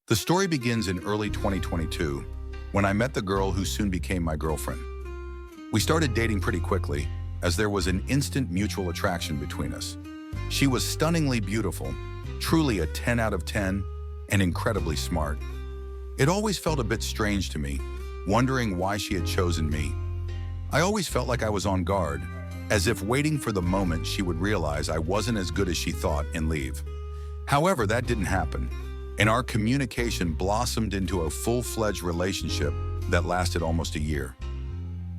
The story begins in early 2022 when I met the girl who soon became my girlfriend. We started dating pretty quickly as there was an instant mutual attraction between us. She was stunningly beautiful, truly a 10 out of 10, and incredibly smart. It always felt a bit strange to me, wondering why she had chosen me. I always felt like I was on guard, as if waiting for the moment she would realize I wasn't as good as she thought and leave. However, that didn't happen, and our communication blossomed into a full-fledged relationship that lasted almost a year.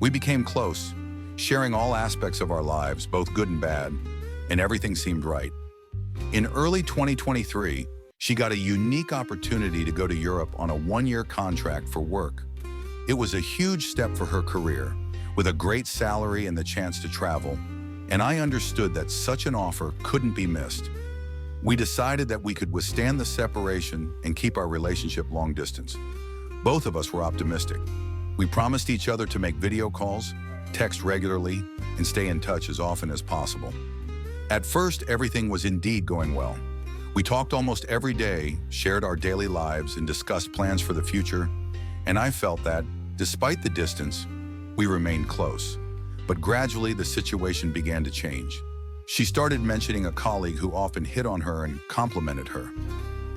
We became close, sharing all aspects of our lives, both good and bad, and everything seemed right. In early 2023, she got a unique opportunity to go to Europe on a one-year contract for work. It was a huge step for her career, with a great salary and the chance to travel, and I understood that such an offer couldn't be missed. We decided that we could withstand the separation and keep our relationship long distance. Both of us were optimistic. We promised each other to make video calls, text regularly, and stay in touch as often as possible. At first, everything was indeed going well. We talked almost every day, shared our daily lives, and discussed plans for the future, and I felt that, despite the distance, we remained close. But gradually, the situation began to change. She started mentioning a colleague who often hit on her and complimented her.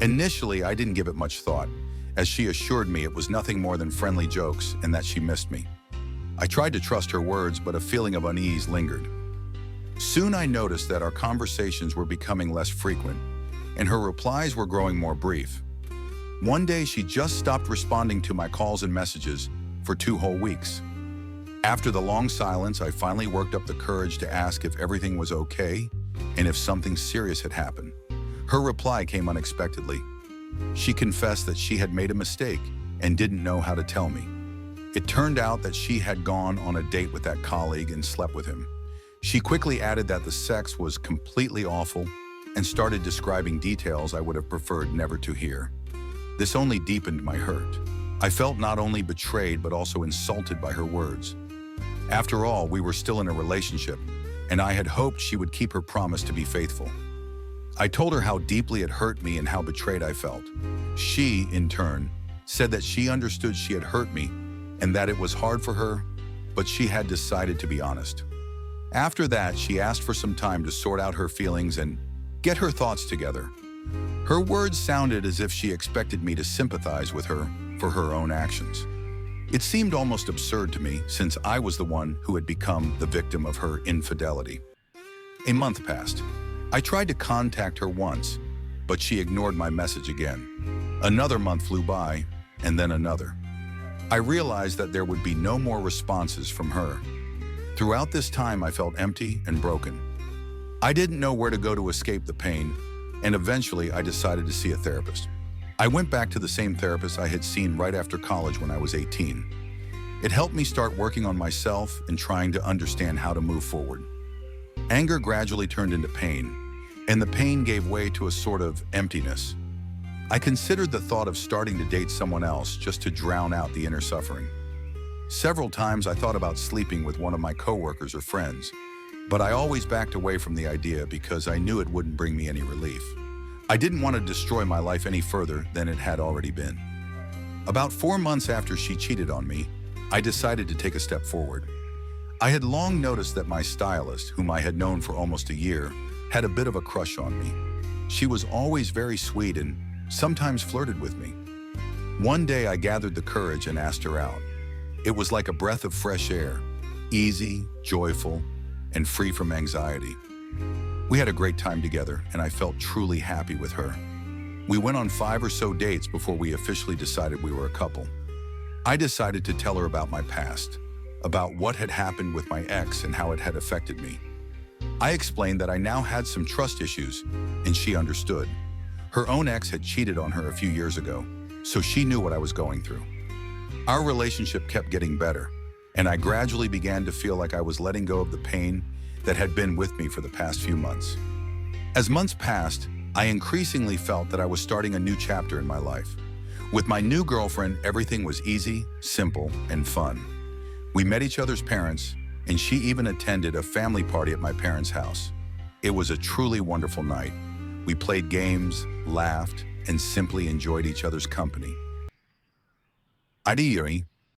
Initially, I didn't give it much thought, as she assured me it was nothing more than friendly jokes and that she missed me. I tried to trust her words, but a feeling of unease lingered. Soon I noticed that our conversations were becoming less frequent, and her replies were growing more brief. One day, she just stopped responding to my calls and messages for 2 whole weeks. After the long silence, I finally worked up the courage to ask if everything was okay and if something serious had happened. Her reply came unexpectedly. She confessed that she had made a mistake and didn't know how to tell me. It turned out that she had gone on a date with that colleague and slept with him. She quickly added that the sex was completely awful and started describing details I would have preferred never to hear. This only deepened my hurt. I felt not only betrayed but also insulted by her words. After all, we were still in a relationship, and I had hoped she would keep her promise to be faithful. I told her how deeply it hurt me and how betrayed I felt. She, in turn, said that she understood she had hurt me and that it was hard for her, but she had decided to be honest. After that, she asked for some time to sort out her feelings and get her thoughts together. Her words sounded as if she expected me to sympathize with her for her own actions. It seemed almost absurd to me, since I was the one who had become the victim of her infidelity. A month passed. I tried to contact her once, but she ignored my message again. Another month flew by, and then another. I realized that there would be no more responses from her. Throughout this time, I felt empty and broken. I didn't know where to go to escape the pain, and eventually I decided to see a therapist. I went back to the same therapist I had seen right after college when I was 18. It helped me start working on myself and trying to understand how to move forward. Anger gradually turned into pain, and the pain gave way to a sort of emptiness. I considered the thought of starting to date someone else just to drown out the inner suffering. Several times I thought about sleeping with one of my coworkers or friends, but I always backed away from the idea because I knew it wouldn't bring me any relief. I didn't want to destroy my life any further than it had already been. About 4 months after she cheated on me, I decided to take a step forward. I had long noticed that my stylist, whom I had known for almost a year, had a bit of a crush on me. She was always very sweet and sometimes flirted with me. One day I gathered the courage and asked her out. It was like a breath of fresh air, easy, joyful, and free from anxiety. We had a great time together, and I felt truly happy with her. We went on 5 or so dates before we officially decided we were a couple. I decided to tell her about my past, about what had happened with my ex and how it had affected me. I explained that I now had some trust issues, and she understood. Her own ex had cheated on her a few years ago, so she knew what I was going through. Our relationship kept getting better, and I gradually began to feel like I was letting go of the pain that had been with me for the past few months. As months passed, I increasingly felt that I was starting a new chapter in my life. With my new girlfriend, everything was easy, simple, and fun. We met each other's parents, and she even attended a family party at my parents' house. It was a truly wonderful night. We played games, laughed, and simply enjoyed each other's company. Ideally,